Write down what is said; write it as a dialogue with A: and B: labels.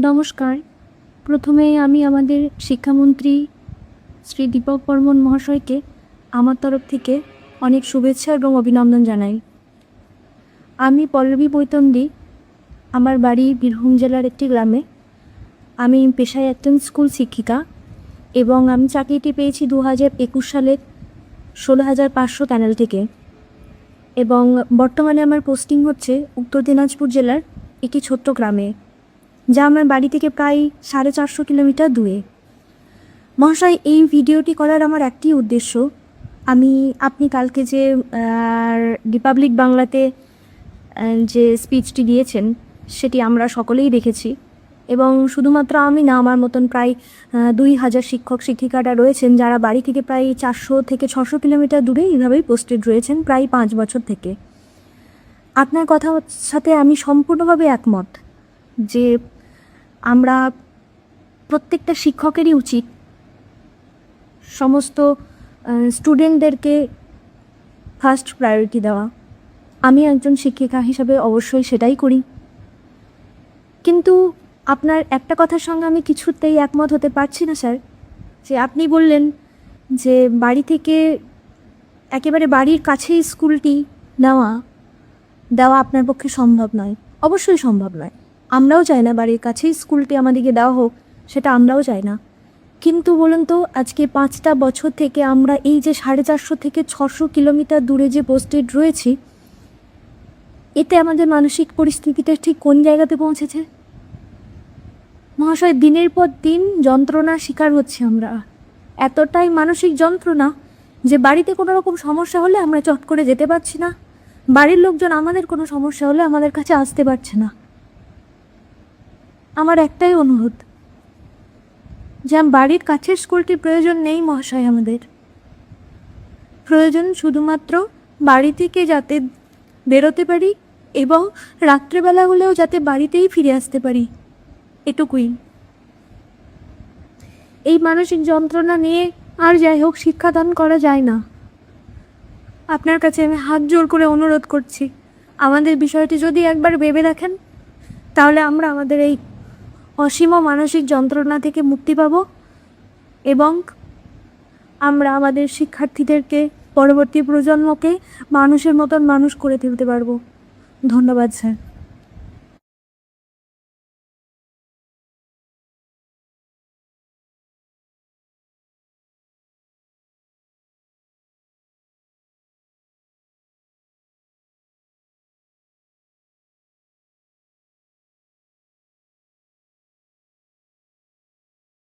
A: নমস্কার। প্রথমেই আমি আমাদের শিক্ষামন্ত্রী শ্রী দীপক বর্মন মহাশয়কে আমার তরফ থেকে অনেক শুভেচ্ছা এবং অভিনন্দন জানাই। আমি পল্লবী বৈতন্ডী, আমার বাড়ি বীরভূম জেলার একটি গ্রামে। আমি পেশায় একজন স্কুল শিক্ষিকা এবং আমি চাকরিটি পেয়েছি 2021 সালের 16,500 প্যানেল থেকে, এবং বর্তমানে আমার পোস্টিং হচ্ছে উত্তর দিনাজপুর জেলার একটি ছোট্ট গ্রামে, যা আমার বাড়ি থেকে প্রায় 450 কিলোমিটার দূরে। মহাশয়, এই ভিডিওটি করার আমার একটি উদ্দেশ্য। আপনি কালকে যে রিপাবলিক বাংলাতে যে স্পিচটি দিয়েছেন সেটি আমরা সকলেই দেখেছি, এবং শুধুমাত্র আমি না, আমার মতন প্রায় 2,000 শিক্ষক শিক্ষিকারা রয়েছেন যারা বাড়ি থেকে প্রায় 400 থেকে 600 কিলোমিটার দূরে এইভাবেই পোস্টেড রয়েছেন প্রায় 5 বছর থেকে। আপনার কথার সাথে আমি সম্পূর্ণভাবে একমত যে আমরা প্রত্যেকটা শিক্ষকেরই উচিত সমস্ত স্টুডেন্টদেরকে ফার্স্ট প্রায়োরিটি দেওয়া। আমি একজন শিক্ষিকা হিসাবে অবশ্যই সেটাই করি, কিন্তু আপনার একটা কথার সঙ্গে আমি কিছুতেই একমত হতে পারছি না স্যার। যে আপনি বললেন যে বাড়ি থেকে একেবারে বাড়ির কাছেই স্কুলটি দেওয়া আপনার পক্ষে সম্ভব নয়। অবশ্যই সম্ভব নয়, আমরাও চাই না বাড়ির কাছেই স্কুলটি আমাদেরকে দেওয়া হোক, সেটা আমরাও চাই না। কিন্তু বলুন তো, আজকে 5টা বছর থেকে আমরা এই যে 450 থেকে 600 কিলোমিটার দূরে যে পোস্টেড রয়েছি, এতে আমাদের মানসিক পরিস্থিতিটা ঠিক কোন জায়গাতে পৌঁছেছে? মহাশয়, দিনের পর দিন যন্ত্রণার শিকার হচ্ছি আমরা। এতটাই মানসিক যন্ত্রণা যে বাড়িতে কোনো রকম সমস্যা হলে আমরা চট করে যেতে পারছি না, বাড়ির লোকজন আমাদের কোনো সমস্যা হলে আমাদের কাছে আসতে পারছে না। আমার একটাই অনুরোধ যে বাড়ির কাছের স্কুলটির প্রয়োজন নেই মহাশয়, আমাদের প্রয়োজন শুধুমাত্র বাড়ি থেকে যাতে বেরোতে পারি এবং রাত্রেবেলা হলেও যাতে বাড়িতেই ফিরে আসতে পারি, এটুকুই। এই মানসিক যন্ত্রণা নিয়ে আর যাই হোক শিক্ষাদান করা যায় না। আপনার কাছে আমি হাত জোর করে অনুরোধ করছি, আমাদের বিষয়টি যদি একবার ভেবে দেখেন, তাহলে আমরা আমাদের এই অসীম মানসিক যন্ত্রণা থেকে মুক্তি পাব এবং আমরা আমাদের শিক্ষার্থীদেরকে, পরবর্তী প্রজন্মকে মানুষের মতন মানুষ করে তুলতে পারব। ধন্যবাদ স্যার।